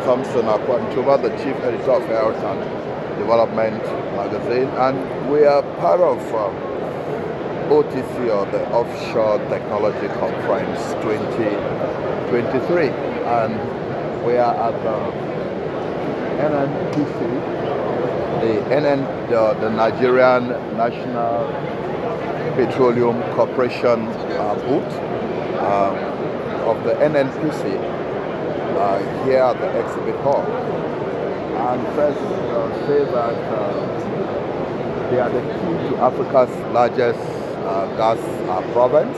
Thompson, Akwo, Ntuba, the chief editor of Health and Development magazine, and we are part of OTC, or the Offshore Technology Conference 2023, and we are at the NNPC, the Nigerian National Petroleum Corporation booth of the NNPC here at the exhibit hall. And first, say that they are the key to Africa's largest gas province.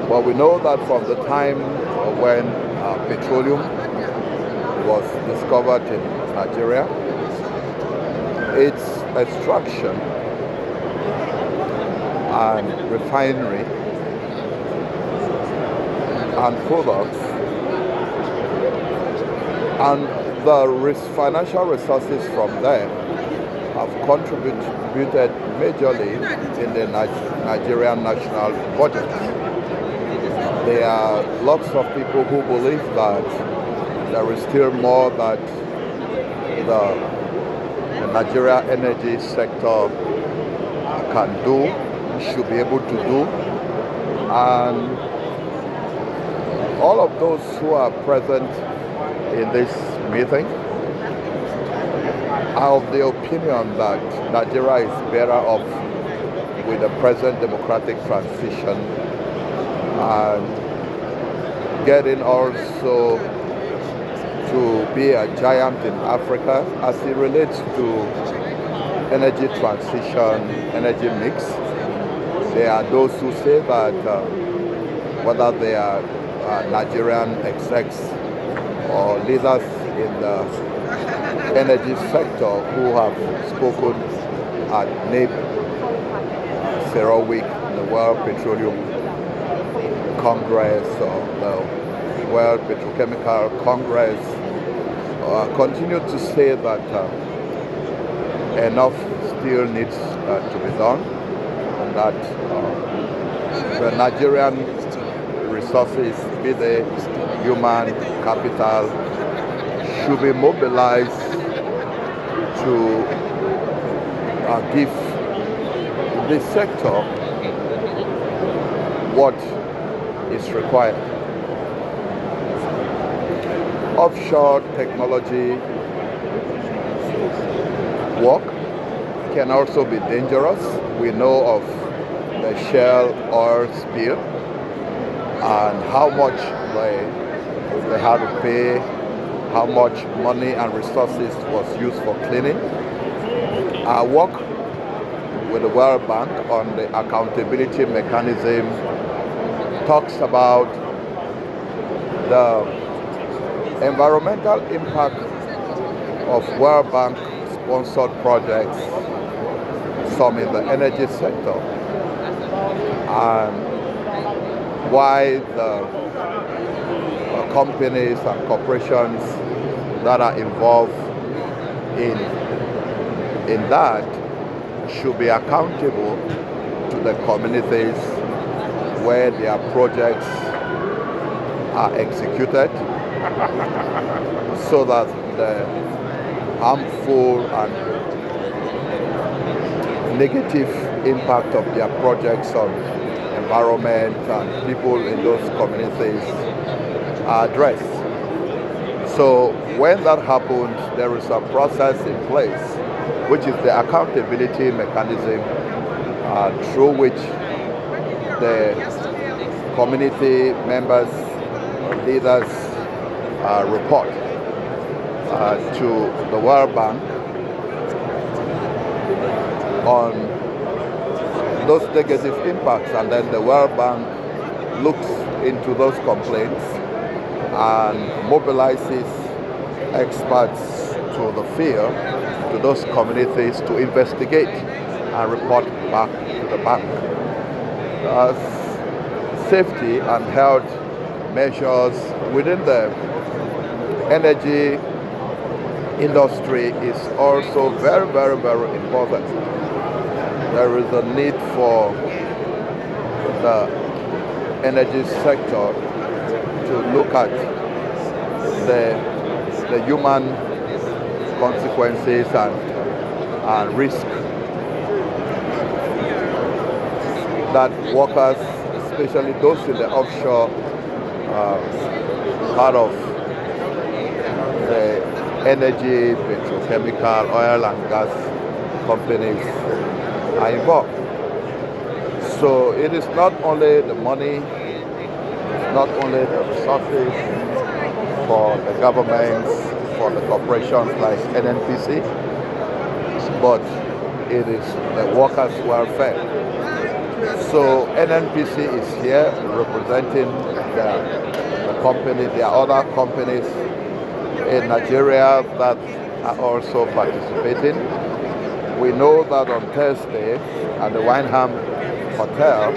But we know that from the time when petroleum was discovered in Nigeria, its extraction and refinery and products and the financial resources from them have contributed majorly in the Nigerian national budget. There are lots of people who believe that there is still more that the Nigeria energy sector can do, should be able to do, and all of those who are present in this meeting are of the opinion that Nigeria is better off with the present democratic transition and getting also to be a giant in Africa as it relates to energy transition, energy mix. There are those who say that whether they are Nigerian execs or leaders in the energy sector who have spoken at NAPE, Week, the World Petroleum Congress, or the World Petrochemical Congress, continue to say that enough still needs to be done, and that the Nigerian resources, be they human capital, should be mobilized to give this sector what is required. Offshore technology work can also be dangerous. We know of the Shell oil spill and how much they had to pay, how much money and resources was used for cleaning. Our work with the World Bank on the accountability mechanism talks about the environmental impact of World Bank sponsored projects, some in the energy sector, and why the companies and corporations that are involved in that should be accountable to the communities where their projects are executed, so that the harmful and negative impact of their projects on environment and people in those communities are addressed. So when that happens, there is a process in place, which is the accountability mechanism through which the community members, leaders report to the World Bank on those negative impacts, and then the World Bank looks into those complaints and mobilizes experts to the field, to those communities, to investigate and report back to the bank. Safety and health measures within the energy industry is also very, very, very important. There is a need for the energy sector to look at the the human consequences and risk that workers, especially those in the offshore part of the energy, petrochemical, oil and gas companies are involved. So it is not only the money, it's not only the resources for the governments, for the corporations like NNPC, but it is the workers' welfare. So NNPC is here representing the company. There are other companies in Nigeria that are also participating. We know that on Thursday at the Wineham Hotel,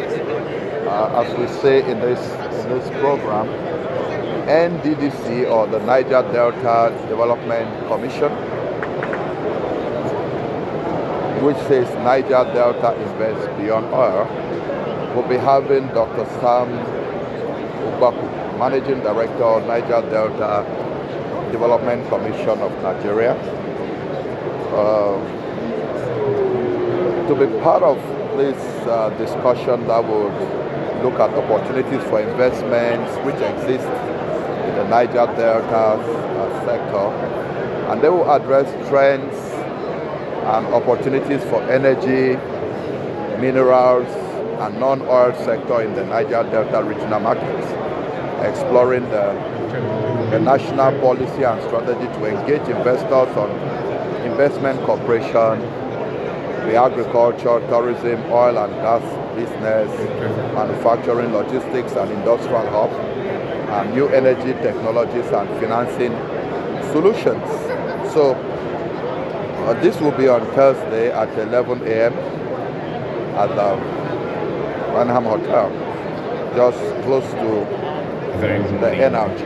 as we say in this program, NDDC, or the Niger Delta Development Commission, which says Niger Delta Invest Beyond Oil, will be having Dr. Sam Ubaku, Managing Director of Niger Delta Development Commission of Nigeria, to be part of this discussion that would look at opportunities for investments which exist in the Niger Delta sector, and they will address trends and opportunities for energy, minerals, and non-oil sector in the Niger Delta regional markets, exploring the national policy and strategy to engage investors on investment cooperation, the agriculture, tourism, oil and gas business, manufacturing, logistics and industrial hub, and new energy technologies and financing solutions. So this will be on Thursday at 11 a.m. at the Wineham Hotel, just close to the NRG.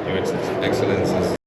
Your Excellencies.